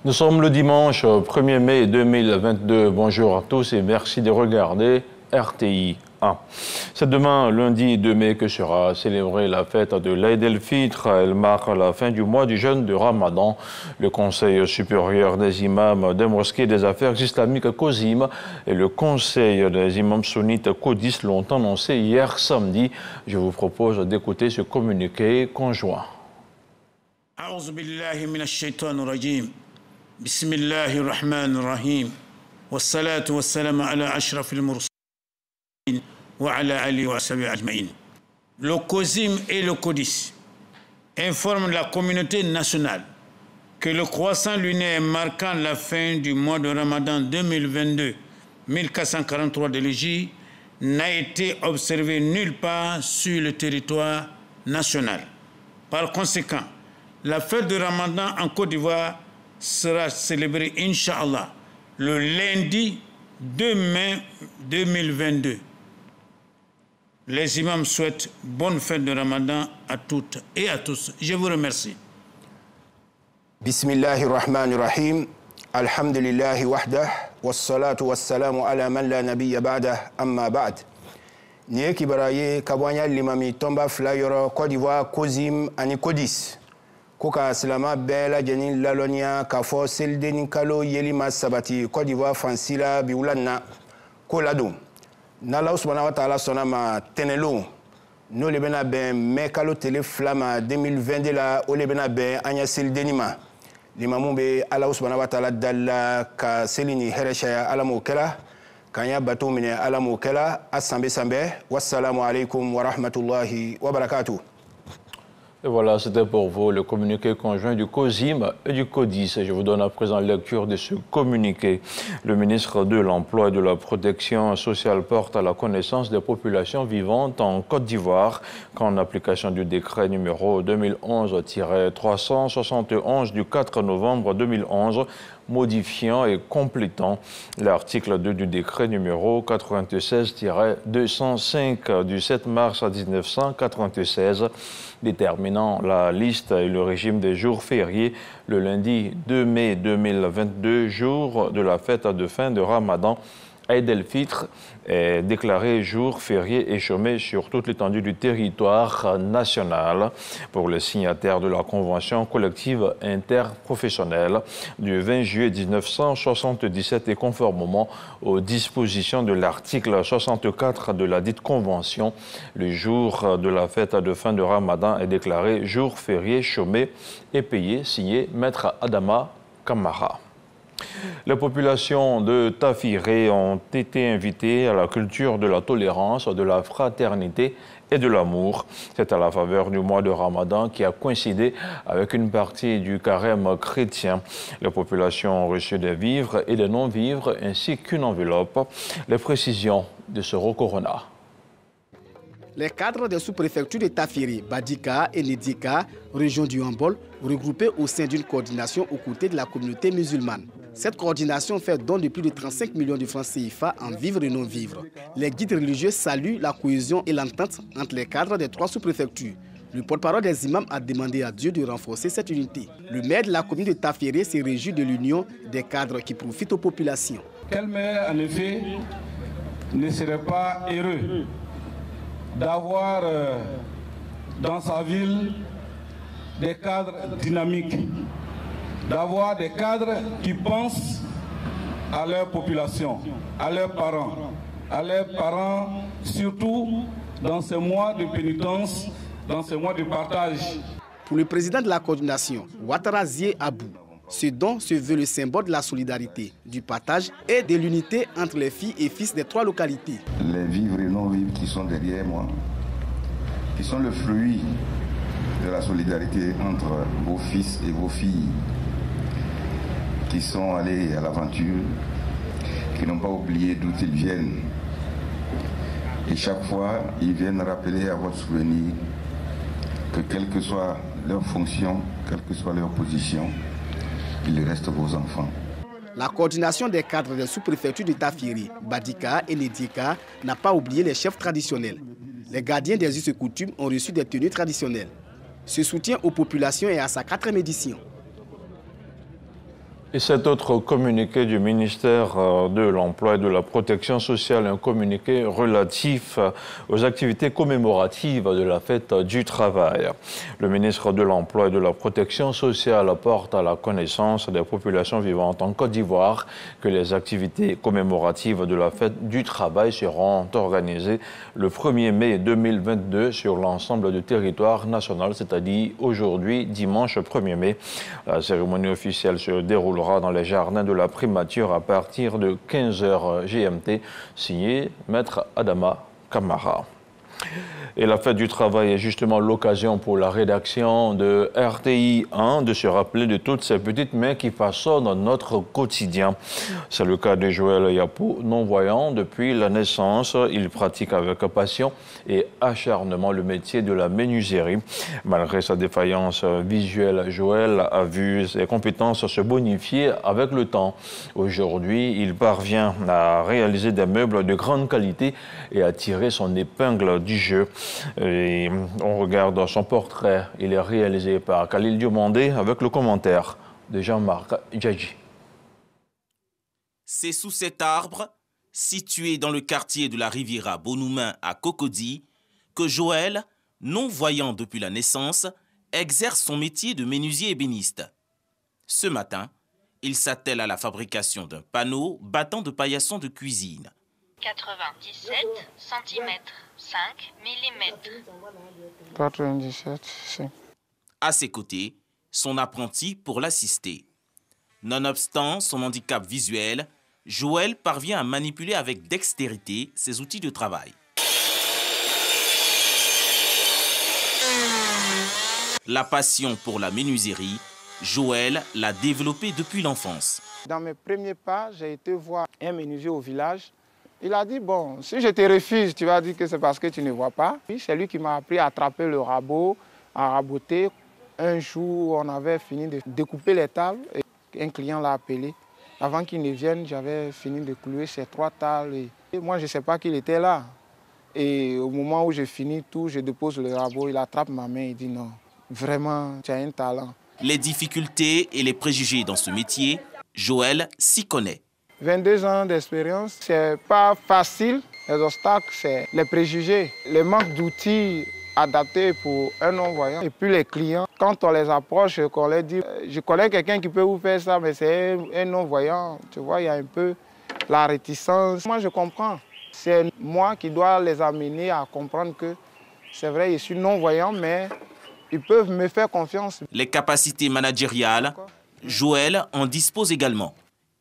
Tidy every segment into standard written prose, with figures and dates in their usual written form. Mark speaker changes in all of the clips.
Speaker 1: Nous sommes le dimanche 1er mai 2022. Bonjour à tous et merci de regarder RTI 1. C'est demain, lundi 2 mai, que sera célébrée la fête de l'Aïd el-Fitr. Elle marque la fin du mois du jeûne de Ramadan. Le Conseil supérieur des imams des mosquées des affaires islamiques COSIM et le Conseil des imams sunnites CODIS l'ont annoncé hier samedi. Je vous propose d'écouter ce communiqué conjoint.
Speaker 2: بسم الله الرحمن الرحيم والصلاة والسلام على أشرف المرسلين وعلى آله وصحبه أجمعين. Le COSIM et le CODIS informent la communauté nationale que le croissant lunaire marquant la fin du mois de Ramadan 2022, 1443 de l'Hégire, n'a été observé nulle part sur le territoire national. Par conséquent, la fête de Ramadan en Côte d'Ivoire sera célébré, Inch'Allah, le lundi 2 mai 2022. Les imams souhaitent bonne fête de Ramadan à toutes et à tous. Je vous remercie.
Speaker 3: Bismillahirrahmanirrahim. Alhamdulillahi wahdah. Wassalatu wassalamu ala man la nabiyya ba'dah amma ba'd. Niye kibaraye kabwanya limami tomba flayoro Côte d'Ivoire COSIM ani CODIS. Koka silama bela jeni lalonia kafo seldeni kalo yelima sabati Côte d'Ivoire fansila biulana ko ladum nala subhanahu wa ta'ala sonama tenelo no lebena ben me kalo tele flama 2022 la o lebena ben anya seldenima limamumbe ala subhanahu wa ta'ala dalla ka selini hereshaya ala mokela kanya bato mine ala mokela asambe sambe wassalamu alaikum wa rahmatullahi wa barakatuh.
Speaker 1: Et voilà, c'était pour vous le communiqué conjoint du COSIM et du CODIS. Je vous donne à présent lecture de ce communiqué. Le ministre de l'Emploi et de la Protection sociale porte à la connaissance des populations vivantes en Côte d'Ivoire qu'en application du décret numéro 2011-371 du 4 novembre 2011, modifiant et complétant l'article 2 du décret numéro 96-205 du 7 mars 1996, déterminant la liste et le régime des jours fériés le lundi 2 mai 2022, jour de la fête de fin de Ramadan. Aïd el-Fitr est déclaré jour férié et chômé sur toute l'étendue du territoire national pour les signataires de la Convention collective interprofessionnelle du 20 juillet 1977 et conformément aux dispositions de l'article 64 de la dite Convention. Le jour de la fête de fin de Ramadan est déclaré jour férié, chômé et payé, signé Maître Adama Kamara. Les populations de Tafiré ont été invitées à la culture de la tolérance, de la fraternité et de l'amour. C'est à la faveur du mois de Ramadan qui a coïncidé avec une partie du carême chrétien. Les populations ont reçu des vivres et des non-vivres ainsi qu'une enveloppe. Les précisions de Soro Corona.
Speaker 4: Les cadres des sous-préfectures de Tafiri, Badika et Nedika, région du Hambol, regroupés au sein d'une coordination aux côtés de la communauté musulmane. Cette coordination fait don de plus de 35 millions de francs CFA en vivres et non-vivres. Les guides religieux saluent la cohésion et l'entente entre les cadres des 3 sous-préfectures. Le porte-parole des imams a demandé à Dieu de renforcer cette unité. Le maire de la commune de Tafiri s'est réjoui de l'union des cadres qui profitent aux populations.
Speaker 5: Quel maire, en effet, ne serait pas heureux d'avoir dans sa ville des cadres dynamiques, d'avoir des cadres qui pensent à leur population, à leurs parents surtout dans ces mois de pénitence, dans ces mois de partage.
Speaker 4: Pour le président de la coordination, Ouattara Zie Abou, ce don se veut le symbole de la solidarité, du partage et de l'unité entre les filles et fils des 3 localités.
Speaker 6: Les vivres et non-vivres qui sont derrière moi, qui sont le fruit de la solidarité entre vos fils et vos filles, qui sont allés à l'aventure, qui n'ont pas oublié d'où ils viennent. Et chaque fois, ils viennent rappeler à votre souvenir que quelle que soit leur fonction, quelle que soit leur position, ils restent vos enfants.
Speaker 4: La coordination des cadres des sous-préfectures de Tafiri, Badika et Nedika n'a pas oublié les chefs traditionnels. Les gardiens des us et coutumes ont reçu des tenues traditionnelles. Ce soutien aux populations est à sa 4e édition.
Speaker 1: Et cet autre communiqué du ministère de l'Emploi et de la Protection sociale, un communiqué relatif aux activités commémoratives de la fête du travail. Le ministre de l'Emploi et de la Protection sociale porte à la connaissance des populations vivantes en Côte d'Ivoire que les activités commémoratives de la fête du travail seront organisées le 1er mai 2022 sur l'ensemble du territoire national, c'est-à-dire aujourd'hui, dimanche 1er mai. La cérémonie officielle se déroulera dans les jardins de la primature à partir de 15h GMT, signé Maître Adama Kamara. Et la fête du travail est justement l'occasion pour la rédaction de RTI 1 de se rappeler de toutes ces petites mains qui façonnent notre quotidien. C'est le cas de Joël Yapou, non-voyant depuis la naissance. Il pratique avec passion et acharnement le métier de la menuiserie. Malgré sa défaillance visuelle, Joël a vu ses compétences se bonifier avec le temps. Aujourd'hui, il parvient à réaliser des meubles de grande qualité et à tirer son épingle du jeu. Et on regarde son portrait. Il est réalisé par Khalil Diomandé avec le commentaire de Jean-Marc Djadji.
Speaker 7: C'est sous cet arbre, situé dans le quartier de la Riviera Bonoumin à Cocody, que Joël, non-voyant depuis la naissance, exerce son métier de menuisier ébéniste. Ce matin, il s'attelle à la fabrication d'un panneau battant de paillasson de cuisine.
Speaker 8: 97 cm, 5 mm.
Speaker 9: 97, 5.
Speaker 7: À ses côtés, son apprenti pour l'assister. Nonobstant son handicap visuel, Joël parvient à manipuler avec dextérité ses outils de travail. La passion pour la menuiserie, Joël l'a développée depuis l'enfance.
Speaker 9: Dans mes premiers pas, j'ai été voir un menuisier au village. Il a dit, bon, si je te refuse, tu vas dire que c'est parce que tu ne vois pas. C'est lui qui m'a appris à attraper le rabot, à raboter. Un jour, on avait fini de découper les tables et un client l'a appelé. Avant qu'il ne vienne, j'avais fini de clouer ces 3 tables. Et moi, je ne sais pas qu'il était là. Et au moment où j'ai fini tout, je dépose le rabot, il attrape ma main et dit non, vraiment, tu as un talent.
Speaker 7: Les difficultés et les préjugés dans ce métier, Joël s'y connaît.
Speaker 9: 22 ans d'expérience, c'est pas facile. Les obstacles, c'est les préjugés, le manque d'outils adaptés pour un non-voyant. Et puis les clients, quand on les approche, qu'on leur dit, je connais quelqu'un qui peut vous faire ça, mais c'est un non-voyant. Tu vois, il y a un peu la réticence. Moi, je comprends. C'est moi qui dois les amener à comprendre que c'est vrai, je suis non-voyant, mais ils peuvent me faire confiance.
Speaker 7: Les capacités managériales, Joël en dispose également.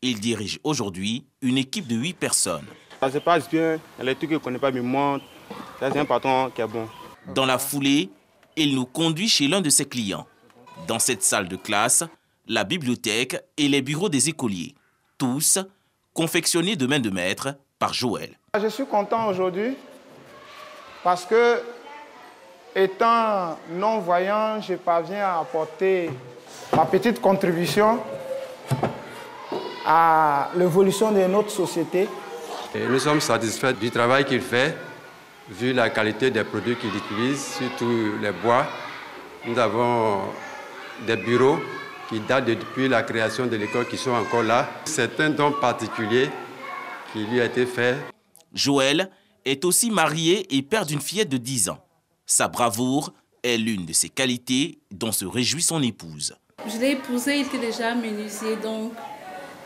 Speaker 7: Il dirige aujourd'hui une équipe de 8 personnes.
Speaker 10: Ça se passe bien, il y a les trucs que je ne connais pas, mais moi, c'est un patron qui est bon.
Speaker 7: Dans la foulée, il nous conduit chez l'un de ses clients. Dans cette salle de classe, la bibliothèque et les bureaux des écoliers. Tous confectionnés de main de maître par Joël.
Speaker 9: Je suis content aujourd'hui parce que, étant non-voyant, je parviens à apporter ma petite contribution à l'évolution de notre société.
Speaker 11: Et nous sommes satisfaits du travail qu'il fait, vu la qualité des produits qu'il utilise, surtout les bois. Nous avons des bureaux qui datent depuis la création de l'école qui sont encore là. C'est un don particulier qui lui a été fait.
Speaker 7: Joël est aussi marié et père d'une fillette de 10 ans. Sa bravoure est l'une de ses qualités dont se réjouit son épouse.
Speaker 12: Je l'ai épousé, il était déjà menuisier, donc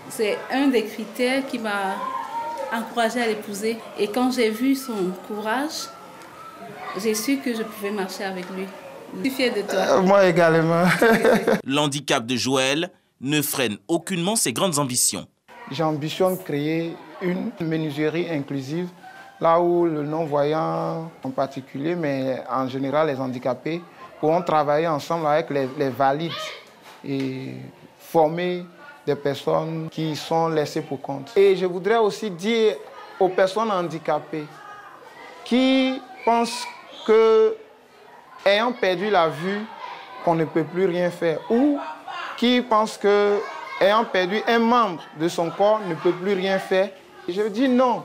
Speaker 12: c'est un des critères qui m'a encouragée à l'épouser. Et quand j'ai vu son courage, j'ai su que je pouvais marcher avec lui. Je suis fière de toi.
Speaker 9: Moi également.
Speaker 7: L'handicap de Joël ne freine aucunement ses grandes ambitions.
Speaker 9: J'ambitionne créer une menuiserie inclusive, là où le non-voyant en particulier, mais en général les handicapés, pourront travailler ensemble avec les valides et former des personnes qui sont laissées pour compte. Et je voudrais aussi dire aux personnes handicapées qui pensent que, ayant perdu la vue, qu'on ne peut plus rien faire, ou qui pensent que, ayant perdu un membre de son corps, ne peut plus rien faire. Je dis non,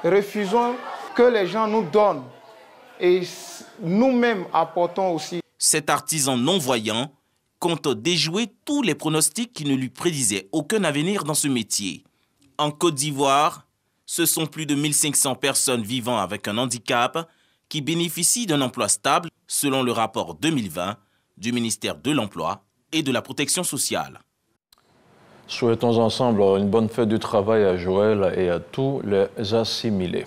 Speaker 9: refusons que les gens nous donnent et nous-mêmes apportons aussi.
Speaker 7: Cet artisan non-voyant compte déjouer tous les pronostics qui ne lui prédisaient aucun avenir dans ce métier. En Côte d'Ivoire, ce sont plus de 1500 personnes vivant avec un handicap qui bénéficient d'un emploi stable selon le rapport 2020 du ministère de l'Emploi et de la Protection sociale.
Speaker 1: Souhaitons ensemble une bonne fête du travail à Joël et à tous les assimilés.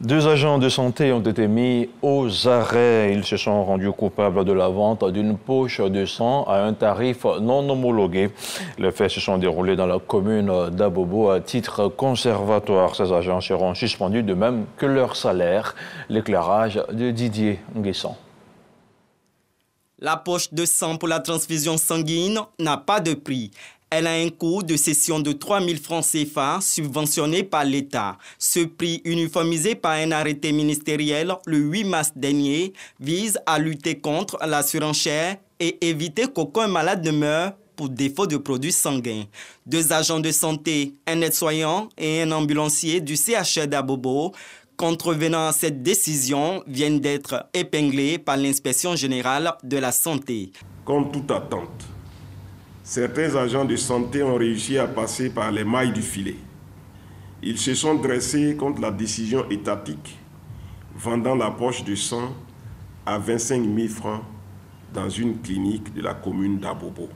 Speaker 1: 2 agents de santé ont été mis aux arrêts. Ils se sont rendus coupables de la vente d'une poche de sang à un tarif non homologué. Les faits se sont déroulés dans la commune d'Abobo à titre conservatoire. Ces agents seront suspendus de même que leur salaire. L'éclairage de Didier Nguessan.
Speaker 13: La poche de sang pour la transfusion sanguine n'a pas de prix. Elle a un coût de cession de 3 000 francs CFA subventionné par l'État. Ce prix, uniformisé par un arrêté ministériel le 8 mars dernier, vise à lutter contre la surenchère et éviter qu'aucun malade ne meure pour défaut de produits sanguins. 2 agents de santé, un aide-soignant et un ambulancier du CHR d'Abobo, contrevenant à cette décision, viennent d'être épinglés par l'Inspection générale de la santé.
Speaker 14: Comme toute attente, certains agents de santé ont réussi à passer par les mailles du filet. Ils se sont dressés contre la décision étatique, vendant la poche de sang à 25 000 francs dans une clinique de la commune d'Abobo.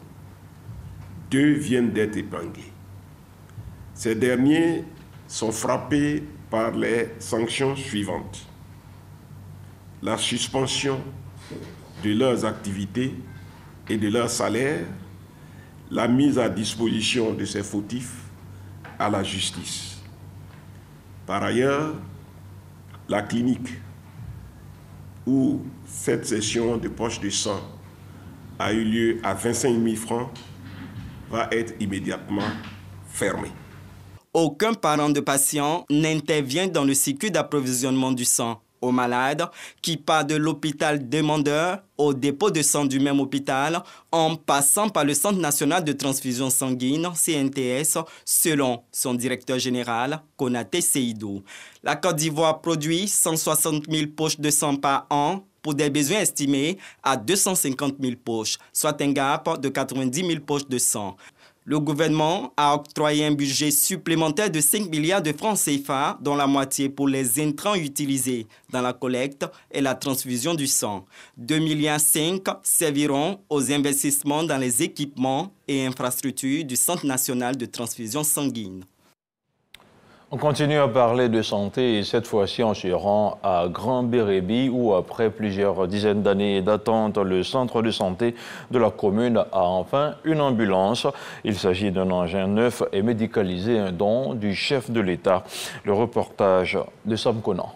Speaker 14: 2 viennent d'être épinglés. Ces derniers sont frappés par les sanctions suivantes: la suspension de leurs activités et de leurs salaires, la mise à disposition de ces fautifs à la justice. Par ailleurs, la clinique où cette session de poche de sang a eu lieu à 25 000 francs va être immédiatement fermée.
Speaker 13: Aucun parent de patient n'intervient dans le circuit d'approvisionnement du sang aux malades qui part de l'hôpital demandeur au dépôt de sang du même hôpital en passant par le Centre national de transfusion sanguine, CNTS, selon son directeur général, Konaté Seydou. La Côte d'Ivoire produit 160 000 poches de sang par an pour des besoins estimés à 250 000 poches, soit un gap de 90 000 poches de sang. Le gouvernement a octroyé un budget supplémentaire de 5 milliards de francs CFA, dont la moitié pour les intrants utilisés dans la collecte et la transfusion du sang. 2,5 milliards serviront aux investissements dans les équipements et infrastructures du Centre national de transfusion sanguine.
Speaker 1: On continue à parler de santé et cette fois-ci on se rend à Grand Bérébi où après plusieurs dizaines d'années d'attente, le centre de santé de la commune a enfin une ambulance. Il s'agit d'un engin neuf et médicalisé, un don du chef de l'État. Le reportage de Sam Conan.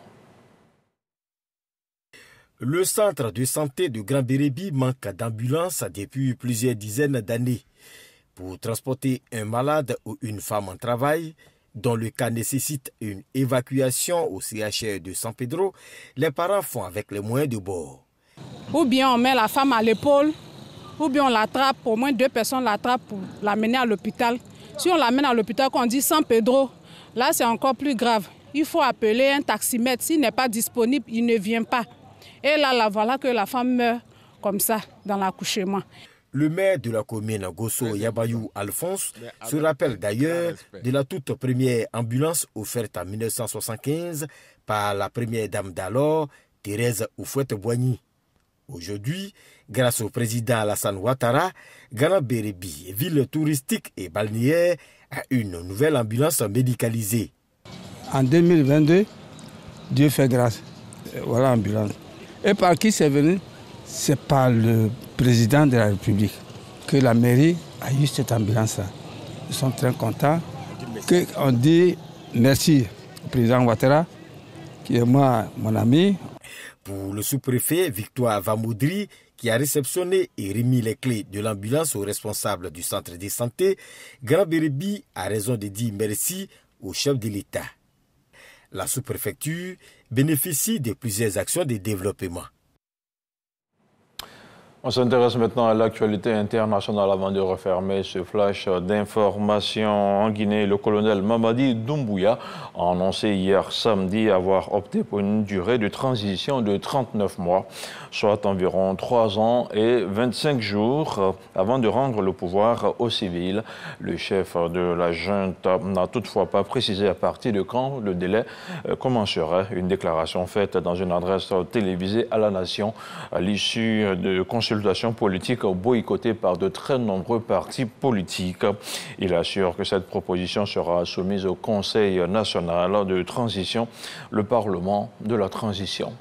Speaker 15: Le centre de santé de Grand Bérébi manque d'ambulance depuis plusieurs dizaines d'années. Pour transporter un malade ou une femme en travail, dont le cas nécessite une évacuation au CHR de San Pedro, les parents font avec les moyens de bord.
Speaker 16: Ou bien on met la femme à l'épaule, ou bien on l'attrape, au moins 2 personnes l'attrapent pour l'amener à l'hôpital. Si on l'amène à l'hôpital, qu'on dit San Pedro, là c'est encore plus grave. Il faut appeler un taximètre, s'il n'est pas disponible, il ne vient pas. Et là, voilà que la femme meurt comme ça dans l'accouchement.
Speaker 15: Le maire de la commune, Gosso Yabayou Alphonse, se rappelle d'ailleurs de la toute première ambulance offerte en 1975 par la première dame d'alors, Thérèse Oufouette-Boigny. Aujourd'hui, grâce au président Alassane Ouattara, Grand Bérébi, ville touristique et balnéaire, a une nouvelle ambulance médicalisée.
Speaker 17: En 2022, Dieu fait grâce. Voilà l'ambulance. Et par qui c'est venu? C'est par le président de la République que la mairie a eu cette ambulance-là. Nous sommes très contents. On dit merci au président Ouattara, qui est mon ami.
Speaker 15: Pour le sous-préfet Victoire Vamoudri, qui a réceptionné et remis les clés de l'ambulance au responsable du centre de santé, Grand Bérébi a raison de dire merci au chef de l'État. La sous-préfecture bénéficie de plusieurs actions de développement.
Speaker 1: On s'intéresse maintenant à l'actualité internationale avant de refermer ce flash d'information en Guinée. Le colonel Mamadi Doumbouya a annoncé hier samedi avoir opté pour une durée de transition de 39 mois, soit environ 3 ans et 25 jours avant de rendre le pouvoir aux civils. Le chef de la junte n'a toutefois pas précisé à partir de quand le délai commencerait. Une déclaration faite dans une adresse télévisée à la nation à l'issue de consultations politiques boycottées par de très nombreux partis politiques. Il assure que cette proposition sera soumise au Conseil national de transition, le Parlement de la transition.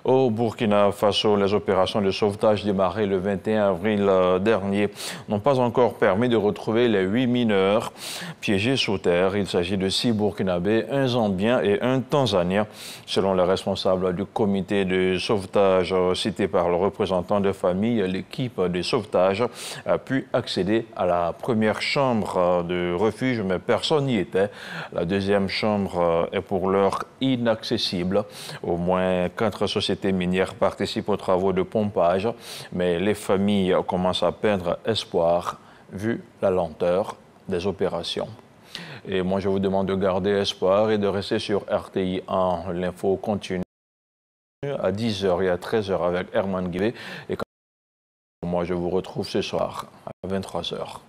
Speaker 1: Au Burkina Faso, les opérations de sauvetage démarrées le 21 avril dernier n'ont pas encore permis de retrouver les 8 mineurs piégés sous terre. Il s'agit de 6 Burkinabés, un Zambien et un Tanzanien. Selon les responsables du comité de sauvetage cité par le représentant de famille, l'équipe de sauvetage a pu accéder à la première chambre de refuge, mais personne n'y était. La deuxième chambre est pour l'heure inaccessible. Au moins 4 sociétés minières participent aux travaux de pompage, mais les familles commencent à perdre espoir vu la lenteur des opérations. Et moi, je vous demande de garder espoir et de rester sur RTI 1. L'info continue à 10h et à 13h avec Herman Guivet. Et moi, je vous retrouve ce soir à 23h.